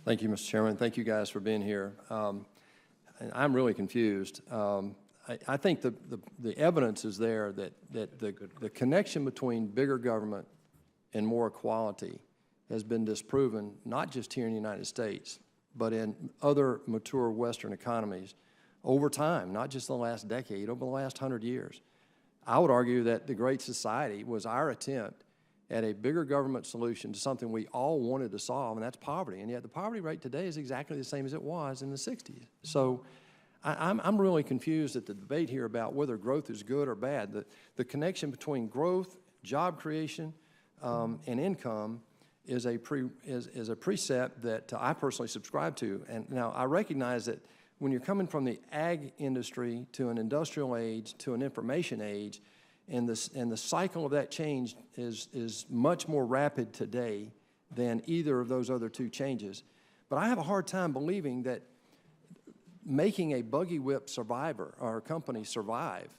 Thank you, Mr. Chairman. Thank you guys for being here. I'm really confused. I think the evidence is there that the connection between bigger government and more equality has been disproven, not just here in the United States, but in other mature Western economies over time, not just the last decade, over the last 100 years. I would argue that the Great Society was our attempt at a bigger government solution to something we all wanted to solve, and that's poverty. And yet the poverty rate today is exactly the same as it was in the 60s. So I'm really confused at the debate here about whether growth is good or bad. The connection between growth, job creation, and income is a precept that I personally subscribe to. And now I recognize that when you're coming from the ag industry to an industrial age to an information age, and the cycle of that change is much more rapid today than either of those other two changes. But I have a hard time believing that making a buggy whip survivor or a company survive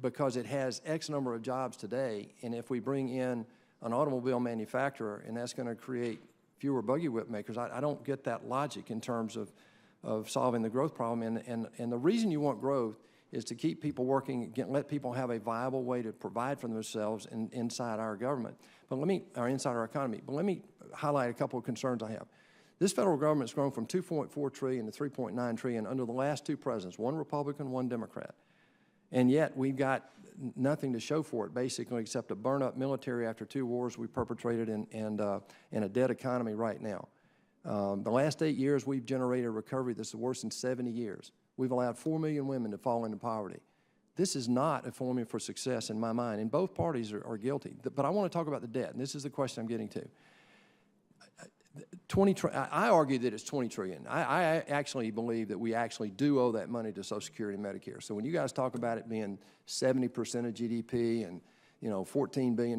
because it has X number of jobs today, and if we bring in an automobile manufacturer and that's going to create fewer buggy whip makers, I don't get that logic in terms of solving the growth problem. And the reason you want growth is to keep people working, let people have a viable way to provide for themselves inside our government, or inside our economy. But let me highlight a couple of concerns I have. This federal government's grown from $2.4 trillion to $3.9 trillion under the last two presidents, one Republican, one Democrat. And yet we've got nothing to show for it, basically, except a burn-up military after two wars we perpetrated and a dead economy right now. The last 8 years, we've generated a recovery that's the worst in 70 years. We've allowed 4 million women to fall into poverty. This is not a formula for success in my mind, and both parties are guilty. But I want to talk about the debt, and this is the question I'm getting to. I argue that it's 20 trillion. I actually believe that we actually do owe that money to Social Security and Medicare. So when you guys talk about it being 70% of GDP and $14 billion,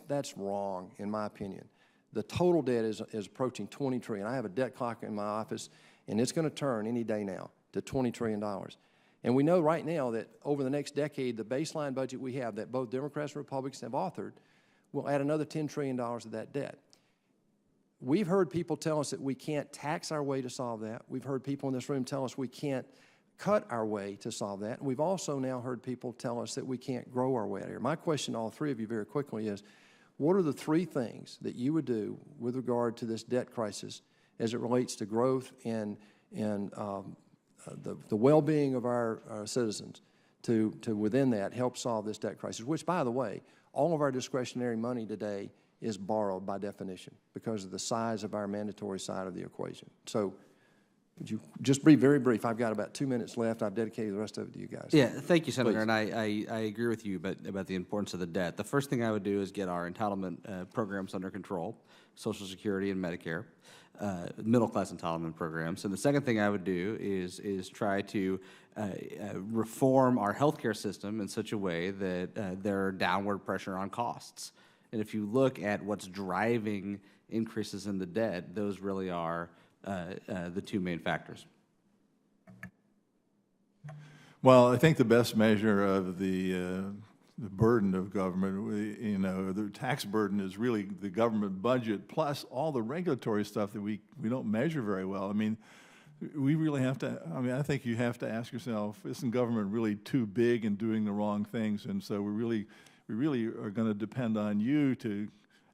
that's wrong in my opinion. The total debt is approaching 20 trillion. I have a debt clock in my office, and it's going to turn any day now to $20 trillion. And we know right now that over the next decade, the baseline budget we have that both Democrats and Republicans have authored will add another $10 trillion to that debt. We've heard people tell us that we can't tax our way to solve that. We've heard people in this room tell us we can't cut our way to solve that. And we've also now heard people tell us that we can't grow our way out of here. My question to all three of you very quickly is, what are the three things that you would do with regard to this debt crisis as it relates to growth and the well-being of our citizens to within that help solve this debt crisis, which, by the way, all of our discretionary money today is borrowed by definition because of the size of our mandatory side of the equation. So would you just be very brief? I've got about 2 minutes left. I've dedicated the rest of it to you guys. Yeah, thank you, Senator, Please. and I agree with you about the importance of the debt. The first thing I would do is get our entitlement programs under control, Social Security and Medicare, middle-class entitlement programs. And the second thing I would do is try to reform our healthcare system in such a way that there are downward pressure on costs. And if you look at what's driving increases in the debt, those really are the two main factors. Well, I think the best measure of the burden of government, the tax burden is really the government budget plus all the regulatory stuff that we don't measure very well. I mean, we really have to, I think you have to ask yourself, isn't government really too big and doing the wrong things? And so we really are going to depend on you to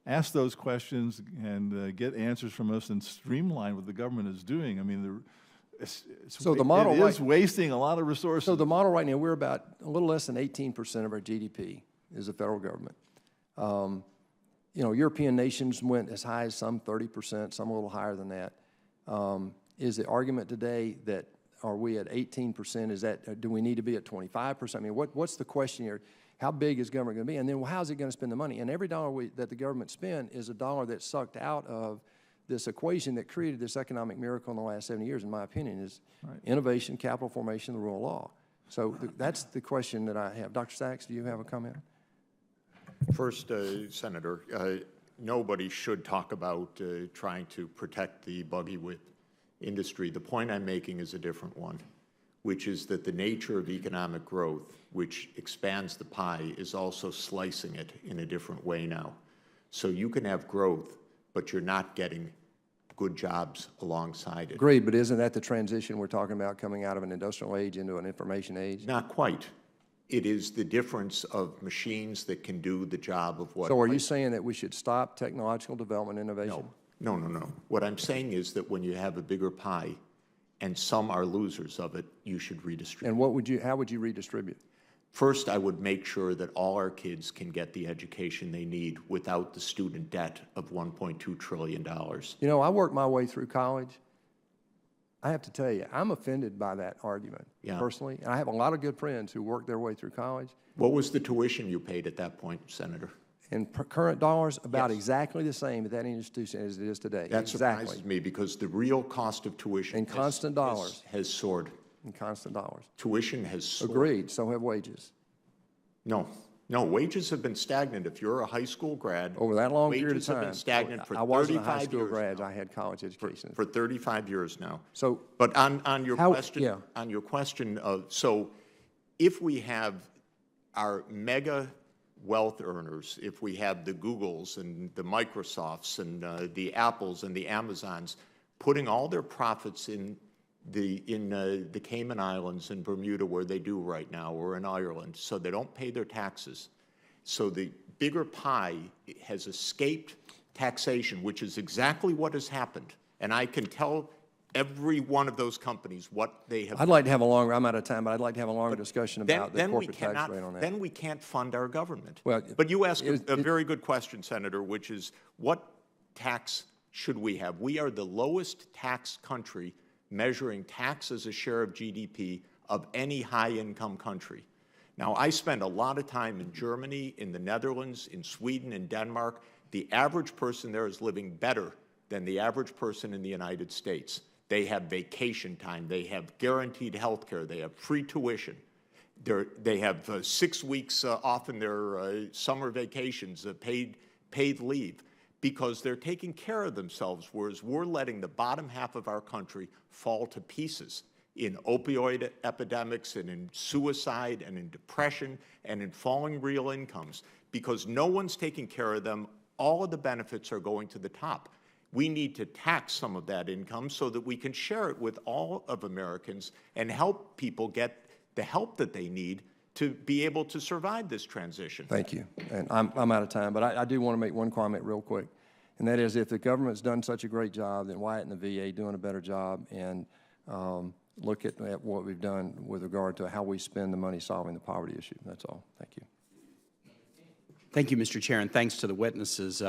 ask those questions and get answers from us and streamline what the government is doing. I mean, it is wasting a lot of resources. So the model right now, we're about a little less than 18% of our GDP is the federal government. European nations went as high as some 30%, some a little higher than that. Is the argument today that are we at 18%? Do we need to be at 25%? I mean, what's the question here? How big is government going to be? And then how's it going to spend the money? And every dollar that the government spend is a dollar that's sucked out of this equation that created this economic miracle in the last 70 years, in my opinion, is innovation, capital formation, the rule of law. So that's the question that I have. Dr. Sachs, do you have a comment? First, Senator, nobody should talk about trying to protect the buggy whip industry. The point I'm making is a different one, which is that the nature of economic growth, which expands the pie, is also slicing it in a different way now. So you can have growth, but you're not getting good jobs alongside it. Agreed, but isn't that the transition we're talking about, coming out of an industrial age into an information age? Not quite. It is the difference of machines that can do the job of what. So are you saying that we should stop technological development and innovation? No. What I'm saying is that when you have a bigger pie and some are losers of it, you should redistribute. And how would you redistribute? First, I would make sure that all our kids can get the education they need without the student debt of $1.2 trillion. You know, I worked my way through college. I have to tell you, I'm offended by that argument, personally. And I have a lot of good friends who worked their way through college. What was the tuition you paid at that point, Senator? In current dollars, about exactly the same at that institution as it is today. That surprises me, because the real cost of tuition in constant dollars has soared. In constant dollars. Tuition has soared. Agreed. So have wages. No, wages have been stagnant. If you're a high school grad, over that long period of time, wages have been stagnant for 35 years. I wasn't a high school grad. I had college education for 35 years now. So, but on your question of, so if we have our mega wealth earners, if we have the Googles and the Microsofts and the Apples and the Amazons putting all their profits in the Cayman Islands and Bermuda, where they do right now, or in Ireland, so they don't pay their taxes. So the bigger pie has escaped taxation, which is exactly what has happened. And I can tell every one of those companies what they have. I'd like to have a longer, I'm out of time, but I'd like to have a longer discussion about the corporate tax rate on that. Then we can't fund our government. Well, but you ask a very good question, Senator, which is, what tax should we have? We are the lowest tax country measuring tax as a share of GDP of any high-income country. Now, I spend a lot of time in Germany, in the Netherlands, in Sweden, in Denmark. The average person there is living better than the average person in the United States. They have vacation time. They have guaranteed health care. They have free tuition. They have 6 weeks off in their summer vacations, paid leave, because they're taking care of themselves, whereas we're letting the bottom half of our country fall to pieces in opioid epidemics and in suicide and in depression and in falling real incomes. Because no one's taking care of them, all of the benefits are going to the top. We need to tax some of that income so that we can share it with all of Americans and help people get the help that they need to be able to survive this transition. Thank you. And I'm out of time, but I do want to make one comment real quick, and that is, if the government's done such a great job, then why isn't the VA doing a better job? And look at what we've done with regard to how we spend the money solving the poverty issue. That's all. Thank you. Thank you, Mr. Chair, and thanks to the witnesses.